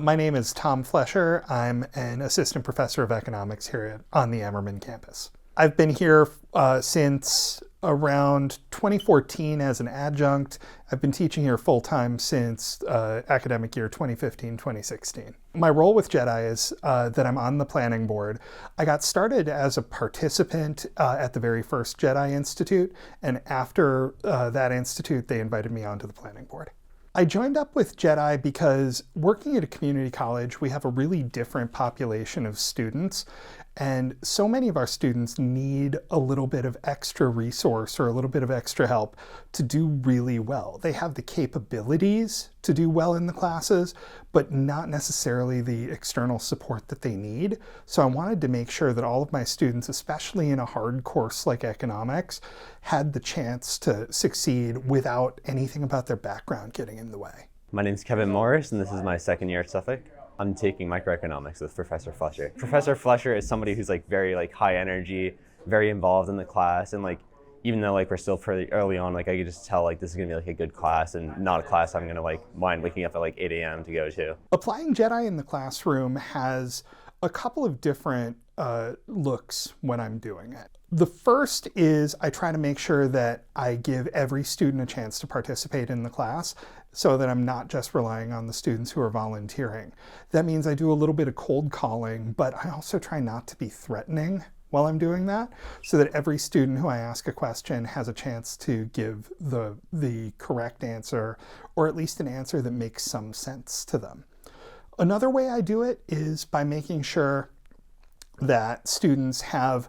My name is Tom Flesher. I'm an assistant professor of economics here on the Ammerman campus. I've been here since around 2014 as an adjunct. I've been teaching here full-time since academic year 2015-2016. My role with JEDI is that I'm on the planning board. I got started as a participant at the very first JEDI Institute, and after that institute, they invited me onto the planning board. I joined up with JEDI because working at a community college, we have a really different population of students, and so many of our students need a little bit of extra resource or a little bit of extra help to do really well. They have the capabilities to do well in the classes, but not necessarily the external support that they need. So I wanted to make sure that all of my students, especially in a hard course like economics, had the chance to succeed without anything about their background getting in the way. My name's Kevin Morris, and this is my second year at Suffolk. I'm taking microeconomics with Professor Flesher. Professor Flesher is somebody who's very high energy, very involved in the class, and even though we're still pretty early on, I could just tell this is gonna be a good class and not a class I'm gonna mind waking up at 8 a.m. to go to. Applying JEDI in the classroom has a couple of different looks when I'm doing it. The first is I try to make sure that I give every student a chance to participate in the class so that I'm not just relying on the students who are volunteering. That means I do a little bit of cold calling, but I also try not to be threatening while I'm doing that, so that every student who I ask a question has a chance to give the correct answer, or at least an answer that makes some sense to them. Another way I do it is by making sure that students have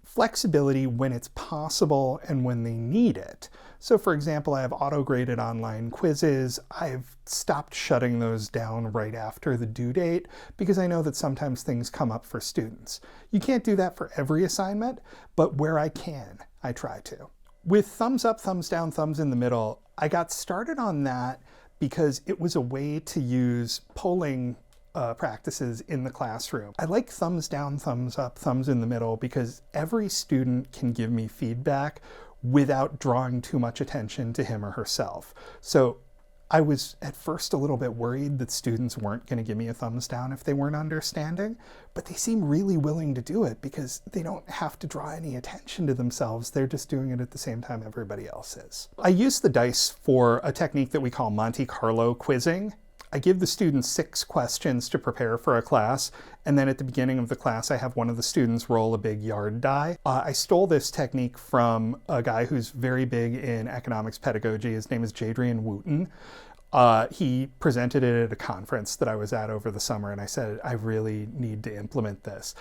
flexibility when it's possible and when they need it. So for example, I have auto-graded online quizzes. I've stopped shutting those down right after the due date because I know that sometimes things come up for students. You can't do that for every assignment, but where I can, I try to. With thumbs up, thumbs down, thumbs in the middle, I got started on that because it was a way to use polling practices in the classroom. I like thumbs down, thumbs up, thumbs in the middle because every student can give me feedback without drawing too much attention to him or herself. So I was at first a little bit worried that students weren't going to give me a thumbs down if they weren't understanding, but they seem really willing to do it because they don't have to draw any attention to themselves. They're just doing it at the same time everybody else is. I use the dice for a technique that we call Monte Carlo quizzing. I give the students 6 questions to prepare for a class, and then at the beginning of the class I have one of the students roll a big yard die. I stole this technique from a guy who's very big in economics pedagogy. His name is Jadrian Wooten. He presented it at a conference that I was at over the summer, and I said, I really need to implement this.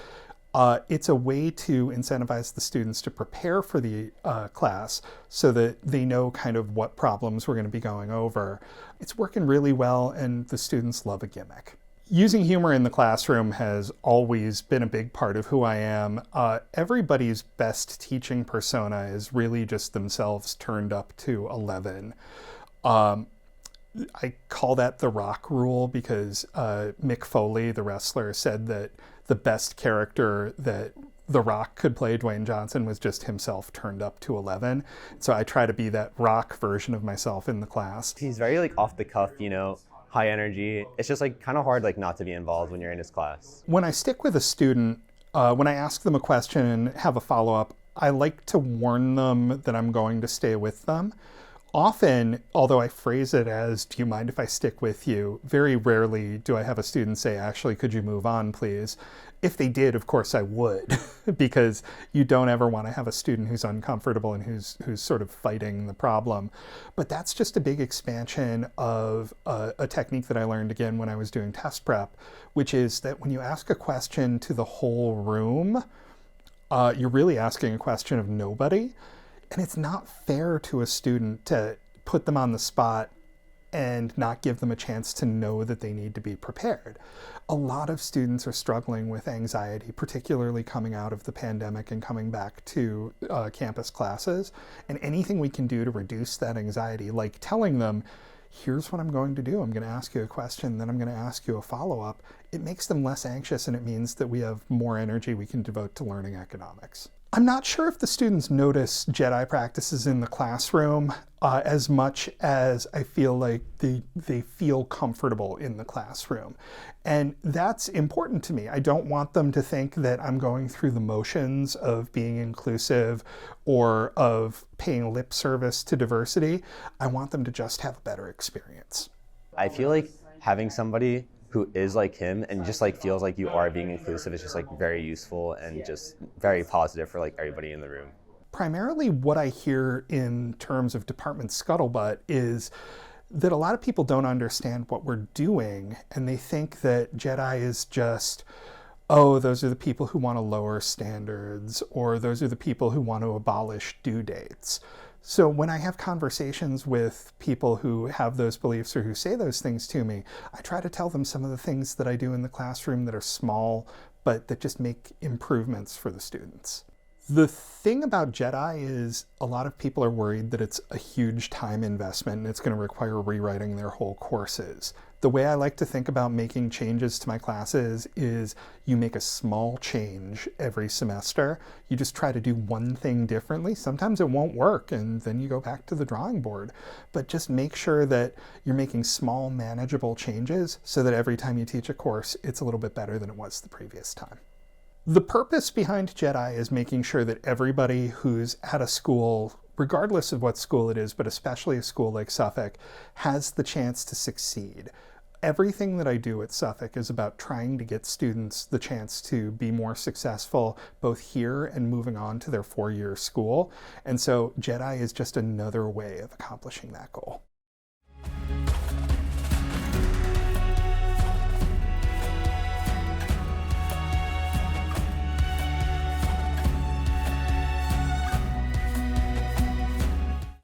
It's a way to incentivize the students to prepare for the class so that they know kind of what problems we're going to be going over. It's working really well, and the students love a gimmick. Using humor in the classroom has always been a big part of who I am. Everybody's best teaching persona is really just themselves turned up to 11. I call that the rock rule because Mick Foley, the wrestler, said that the best character that The Rock could play, Dwayne Johnson, was just himself turned up to 11. So I try to be that rock version of myself in the class. He's very off the cuff, high energy. It's just kind of hard not to be involved when you're in his class. When I stick with a student, when I ask them a question and have a follow-up, I like to warn them that I'm going to stay with them. Often, although I phrase it as, do you mind if I stick with you? Very rarely do I have a student say, actually, could you move on, please? If they did, of course I would, because you don't ever want to have a student who's uncomfortable and who's sort of fighting the problem. But that's just a big expansion of a technique that I learned again when I was doing test prep, which is that when you ask a question to the whole room, you're really asking a question of nobody. And it's not fair to a student to put them on the spot and not give them a chance to know that they need to be prepared. A lot of students are struggling with anxiety, particularly coming out of the pandemic and coming back to campus classes. And anything we can do to reduce that anxiety, like telling them, here's what I'm going to do. I'm going to ask you a question, then I'm going to ask you a follow-up. It makes them less anxious, and it means that we have more energy we can devote to learning economics. I'm not sure if the students notice JEDI practices in the classroom as much as I feel like they feel comfortable in the classroom. And that's important to me. I don't want them to think that I'm going through the motions of being inclusive or of paying lip service to diversity. I want them to just have a better experience. I feel like having somebody who is like him and just like feels like you are being inclusive is just like very useful and just very positive for like everybody in the room. Primarily what I hear in terms of department scuttlebutt is that a lot of people don't understand what we're doing, and they think that JEDI is just, oh, those are the people who want to lower standards, or those are the people who want to abolish due dates. So when I have conversations with people who have those beliefs or who say those things to me, I try to tell them some of the things that I do in the classroom that are small, but that just make improvements for the students. The thing about JEDI is a lot of people are worried that it's a huge time investment and it's going to require rewriting their whole courses. The way I like to think about making changes to my classes is you make a small change every semester. You just try to do one thing differently. Sometimes it won't work and then you go back to the drawing board. But just make sure that you're making small, manageable changes so that every time you teach a course, it's a little bit better than it was the previous time. The purpose behind JEDI is making sure that everybody who's at a school, regardless of what school it is, but especially a school like Suffolk, has the chance to succeed. Everything that I do at Suffolk is about trying to get students the chance to be more successful both here and moving on to their four-year school. And so JEDI is just another way of accomplishing that goal.